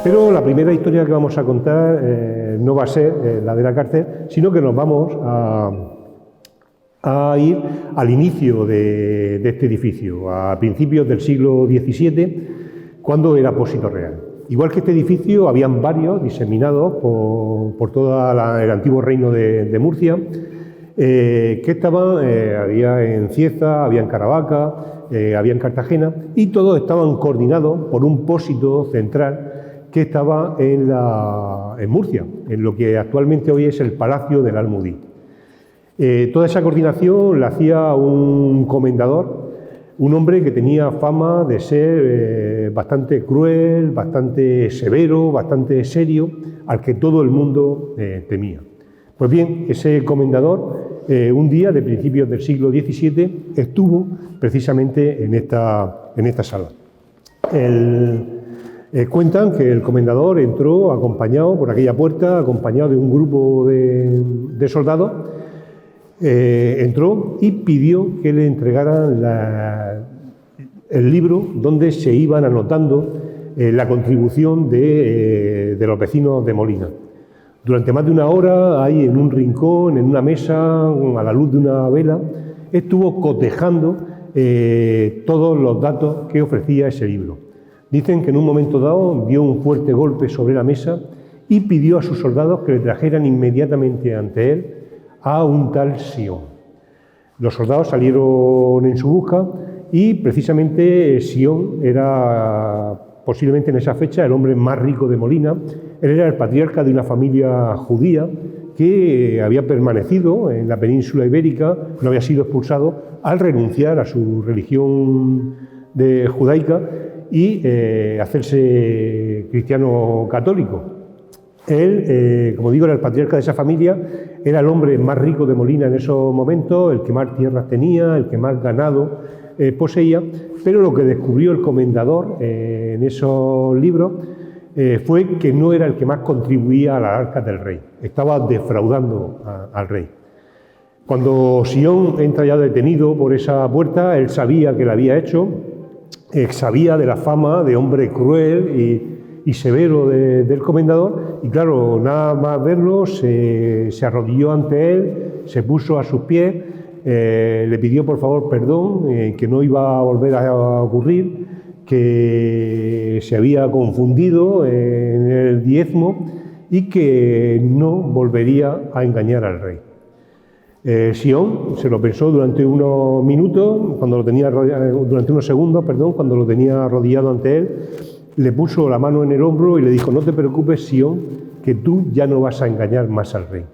Pero la primera historia que vamos a contar no va a ser la de la cárcel, sino que nos vamos a ir al inicio de este edificio, a principios del siglo XVII, cuando era Pósito Real. Igual que este edificio, habían varios diseminados por todo el antiguo reino de Murcia, que estaban, había en Cieza, había en Caravaca, había en Cartagena, y todos estaban coordinados por un pósito central que estaba en Murcia, en lo que actualmente hoy es el Palacio del Almudí. Toda esa coordinación la hacía un comendador, un hombre que tenía fama de ser bastante cruel, bastante severo, bastante serio, al que todo el mundo temía. Pues bien, ese comendador, un día de principios del siglo XVII, estuvo precisamente en esta sala. Cuentan que el comendador entró acompañado por aquella puerta, acompañado de un grupo de soldados, entró y pidió que le entregaran el libro donde se iban anotando la contribución de los vecinos de Molina. Durante más de una hora, ahí en un rincón, en una mesa, a la luz de una vela, estuvo cotejando todos los datos que ofrecía ese libro. Dicen que en un momento dado dio un fuerte golpe sobre la mesa y pidió a sus soldados que le trajeran inmediatamente ante él a un tal Sion. Los soldados salieron en su busca y precisamente Sion era posiblemente en esa fecha el hombre más rico de Molina. Él era el patriarca de una familia judía que había permanecido en la península ibérica, no había sido expulsado al renunciar a su religión judaica y hacerse cristiano católico. Él, como digo, era el patriarca de esa familia, era el hombre más rico de Molina en esos momentos, el que más tierras tenía, el que más ganado poseía, pero lo que descubrió el comendador en esos libros fue que no era el que más contribuía a las arcas del rey, estaba defraudando al rey. Cuando Sion entra ya detenido por esa puerta, él sabía que la había hecho, sabía de la fama de hombre cruel y severo del comendador, y claro, nada más verlo, se arrodilló ante él, se puso a sus pies, le pidió por favor perdón, que no iba a volver a ocurrir, que se había confundido en el diezmo y que no volvería a engañar al rey. Sion se lo pensó durante unos minutos, durante unos segundos, cuando lo tenía arrodillado ante él, le puso la mano en el hombro y le dijo: no te preocupes, Sion, que tú ya no vas a engañar más al rey.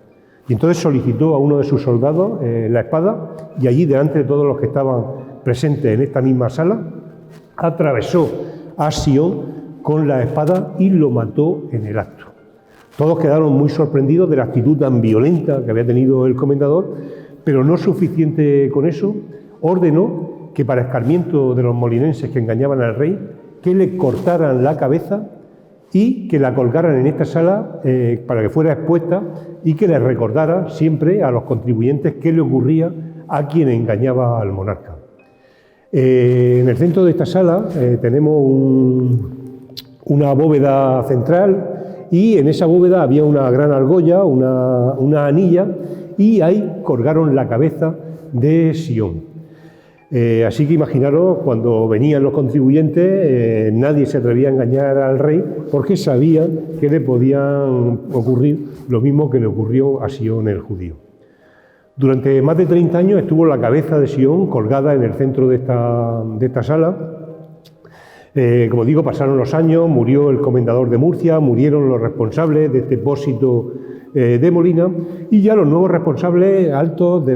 Y entonces solicitó a uno de sus soldados la espada, y allí, delante de todos los que estaban presentes en esta misma sala, atravesó a Sion con la espada y lo mató en el acto. Todos quedaron muy sorprendidos de la actitud tan violenta que había tenido el comendador, pero no suficiente con eso, ordenó que, para escarmiento de los molinenses que engañaban al rey, que le cortaran la cabeza y que la colgaran en esta sala para que fuera expuesta y que le recordara siempre a los contribuyentes qué le ocurría a quien engañaba al monarca. En el centro de esta sala tenemos una bóveda central, y en esa bóveda había una gran argolla, una anilla, y ahí colgaron la cabeza de Sion. Así que imaginaros, cuando venían los contribuyentes, nadie se atrevía a engañar al rey porque sabía que le podían ocurrir lo mismo que le ocurrió a Sion el judío. Durante más de 30 años estuvo la cabeza de Sion colgada en el centro de esta sala. Como digo, pasaron los años, murió el comendador de Murcia, murieron los responsables de este pósito de Molina, y ya los nuevos responsables, altos de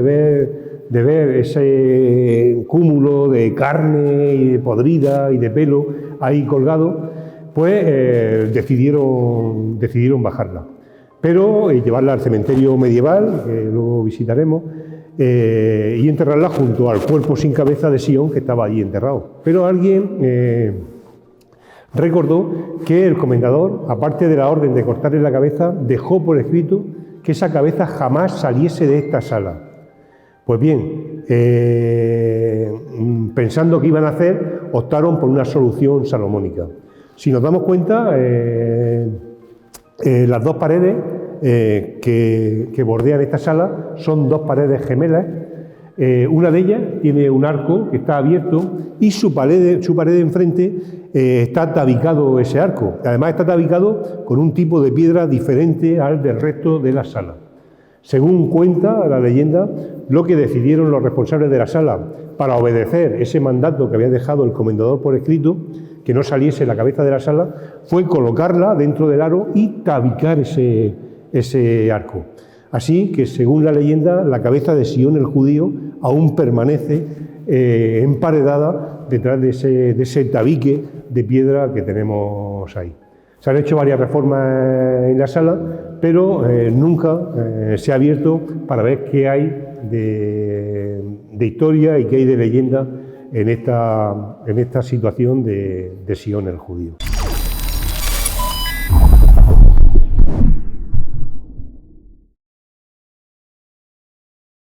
ver ese cúmulo de carne y de podrida y de pelo ahí colgado, pues decidieron bajarla. Pero llevarla al cementerio medieval, que luego visitaremos, y enterrarla junto al cuerpo sin cabeza de Sion, que estaba allí enterrado. Pero alguien recordó que el comendador, aparte de la orden de cortarle la cabeza, dejó por escrito que esa cabeza jamás saliese de esta sala. Pues bien, pensando qué iban a hacer, optaron por una solución salomónica. Si nos damos cuenta, las dos paredes que bordean esta sala son dos paredes gemelas. Una de ellas tiene un arco que está abierto y su pared de enfrente está tabicado ese arco. Además está tabicado con un tipo de piedra diferente al del resto de la sala. Según cuenta la leyenda, lo que decidieron los responsables de la sala para obedecer ese mandato que había dejado el comendador por escrito, que no saliese la cabeza de la sala, fue colocarla dentro del aro y tabicar ese arco. Así que, según la leyenda, la cabeza de Sion el judío aún permanece emparedada detrás de ese tabique de piedra que tenemos ahí. Se han hecho varias reformas en la sala, pero nunca se ha abierto para ver qué hay de historia y qué hay de leyenda en esta situación de Sion el judío.